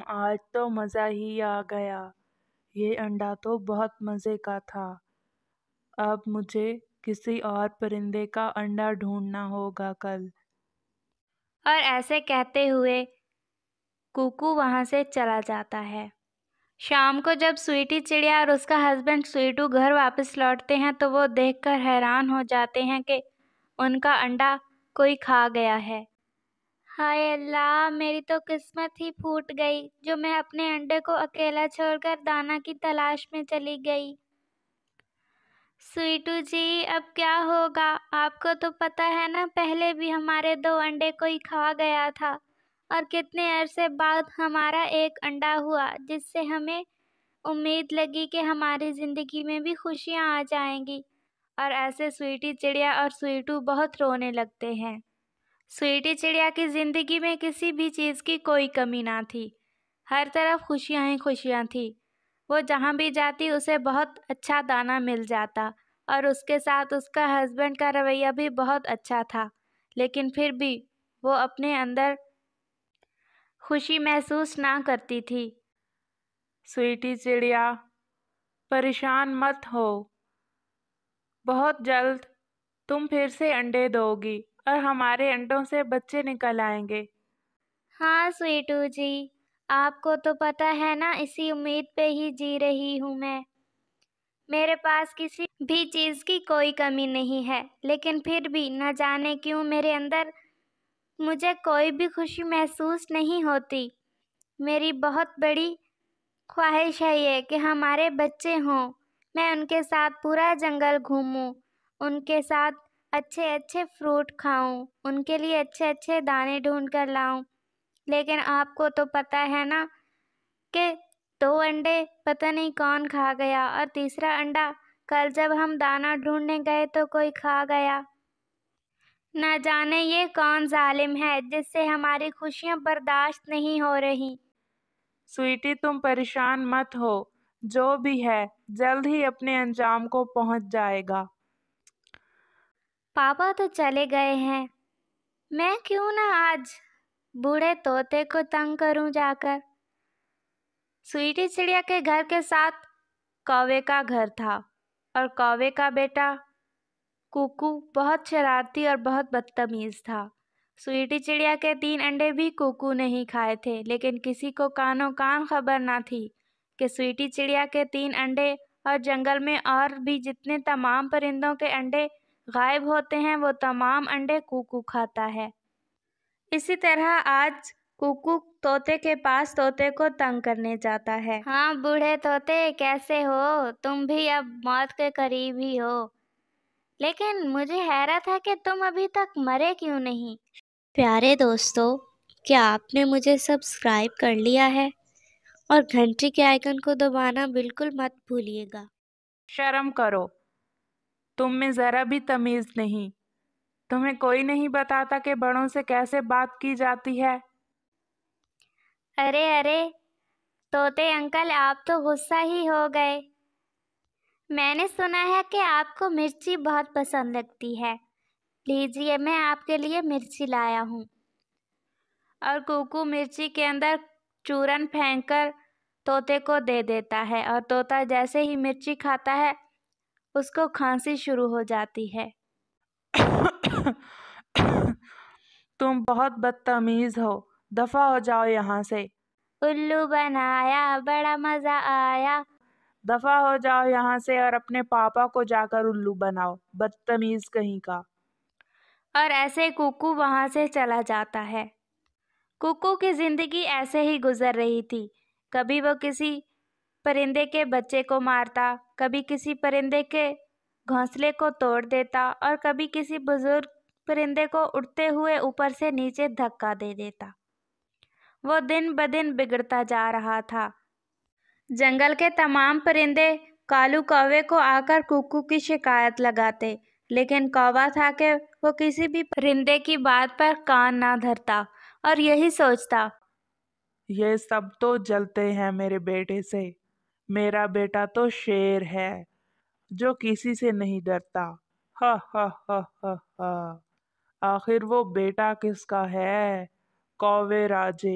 آج تو مزہ ہی آ گیا، یہ انڈا تو بہت مزے کا تھا۔ اب مجھے کسی اور پرندے کا انڈا ڈھونڈنا ہوگا کل۔ اور ایسے کہتے ہوئے کوکو وہاں سے چلا جاتا ہے۔ شام کو جب سویٹی چڑیا اور اس کا ہسبینڈ سویٹو گھر واپس لوٹتے ہیں تو وہ دیکھ کر حیران ہو جاتے ہیں کہ ان کا انڈا کوئی کھا گیا ہے۔ ہائے اللہ، میری تو قسمت ہی پھوٹ گئی جو میں اپنے انڈے کو اکیلا چھوڑ کر دانا کی تلاش میں چلی گئی۔ سویٹو جی اب کیا ہوگا؟ آپ کو تو پتہ ہے نا، پہلے بھی ہمارے 2 انڈے کوئی کھا گیا تھا اور کتنے عرصے بعد ہمارا ایک انڈا ہوا، جس سے ہمیں امید لگی کہ ہماری زندگی میں بھی خوشیاں آ جائیں گی۔ اور ایسے سویٹی چڑیا اور سویٹو بہت رونے لگتے ہیں۔ سویٹی چڑیا کی زندگی میں کسی بھی چیز کی کوئی کمی نہ تھی، ہر طرف خوشیاں ہی خوشیاں تھی۔ وہ جہاں بھی جاتی اسے بہت اچھا دانا مل جاتا اور اس کے ساتھ اس کا ہسبینڈ کا رویہ بھی بہت اچھا تھا، لیکن پھر بھی وہ اپنے اندر خوشی محسوس نہ کرتی تھی۔ سویٹی چڑیا، پریشان مت ہو، بہت جلد تم پھر سے انڈے دو گی اور ہمارے انڈوں سے بچے نکل آئیں گے۔ ہاں سویٹو جی، آپ کو تو پتہ ہے نا، اسی امید پہ ہی جی رہی ہوں میں۔ میرے پاس کسی بھی چیز کی کوئی کمی نہیں ہے، لیکن پھر بھی نہ جانے کیوں میرے اندر مجھے کوئی بھی خوشی محسوس نہیں ہوتی۔ میری بہت بڑی خواہش ہے یہ کہ ہمارے بچے ہوں، میں ان کے ساتھ پورا جنگل گھوموں، ان کے ساتھ اچھے اچھے فروٹ کھاؤں، ان کے لیے اچھے اچھے دانے ڈھونڈ کر لاؤں۔ لیکن آپ کو تو پتہ ہے نا کہ 2 انڈے پتہ نہیں کون کھا گیا، اور تیسرا انڈا کل جب ہم دانا ڈھونڈنے گئے تو کوئی کھا گیا۔ نہ جانے یہ کون ظالم ہے جس سے ہماری خوشیاں برداشت نہیں ہو رہی۔ سویٹی تم پریشان مت ہو، جو بھی ہے جلد ہی اپنے انجام کو پہنچ جائے گا۔ پاپا تو چلے گئے ہیں، میں کیوں نہ آج بوڑھے طوطے کو تنگ کروں جا کر۔ سویٹی چڑیا کے گھر کے ساتھ کوے کا گھر تھا، اور کوے کا بیٹا کوکو بہت شرارتی اور بہت بدتمیز تھا۔ سویٹی چڑیا کے 3 انڈے بھی کوکو نہیں کھائے تھے، لیکن کسی کو کانوں کان خبر نہ تھی کہ سویٹی چڑیا کے 3 انڈے اور جنگل میں اور بھی جتنے تمام پرندوں کے انڈے غائب ہوتے ہیں وہ تمام انڈے کوکو کھاتا ہے۔ اسی طرح آج کوکو طوطے کے پاس طوطے کو تنگ کرنے جاتا ہے۔ ہاں بوڑھے طوطے، کیسے ہو؟ تم بھی اب موت کے قریب ہی ہو، لیکن مجھے حیرت ہے کہ تم ابھی تک مرے کیوں نہیں؟ پیارے دوستو، کیا آپ نے مجھے سبسکرائب کر لیا ہے؟ اور گھنٹی کے آئیکن کو دبانا بالکل مت بھولیے گا۔ شرم کرو، تم میں ذرا بھی تمیز نہیں۔ تمہیں کوئی نہیں بتاتا کہ بڑوں سے کیسے بات کی جاتی ہے؟ ارے طوطے انکل، آپ تو غصہ ہی ہو گئے۔ میں نے سنا ہے کہ آپ کو مرچی بہت پسند لگتی ہے، لیجیے میں آپ کے لیے مرچی لایا ہوں۔ اور کوکو مرچی کے اندر چورن پھینک کر طوطے کو دے دیتا ہے، اور طوطا جیسے ہی مرچی کھاتا ہے اس کو کھانسی شروع ہو جاتی ہے۔ تم بہت بدتمیز ہو، دفع ہو جاؤ یہاں سے۔ الو بنایا، بڑا مزہ آیا۔ دفع ہو جاؤ یہاں سے اور اپنے پاپا کو جا کر الو بناؤ، بدتمیز کہیں کا۔ اور ایسے کوکو وہاں سے چلا جاتا ہے۔ کوکو کی زندگی ایسے ہی گزر رہی تھی، کبھی وہ کسی پرندے کے بچے کو مارتا، کبھی کسی پرندے کے گھونسلے کو توڑ دیتا، اور کبھی کسی بزرگ پرندے کو اڑتے ہوئے اوپر سے نیچے دھکا دے دیتا۔ وہ دن بدن بگڑتا جا رہا تھا۔ جنگل کے تمام پرندے کالو کوے کو آ کر کوکو کی شکایت لگاتے، لیکن کووا تھا کہ وہ کسی بھی پرندے کی بات پر کان نہ دھرتا اور یہی سوچتا، یہ سب تو جلتے ہیں میرے بیٹے سے۔ میرا بیٹا تو شیر ہے جو کسی سے نہیں ڈرتا۔ ہا ہا ہا ہا ہا۔ آخر وہ بیٹا کس کا ہے؟ کوے راجے،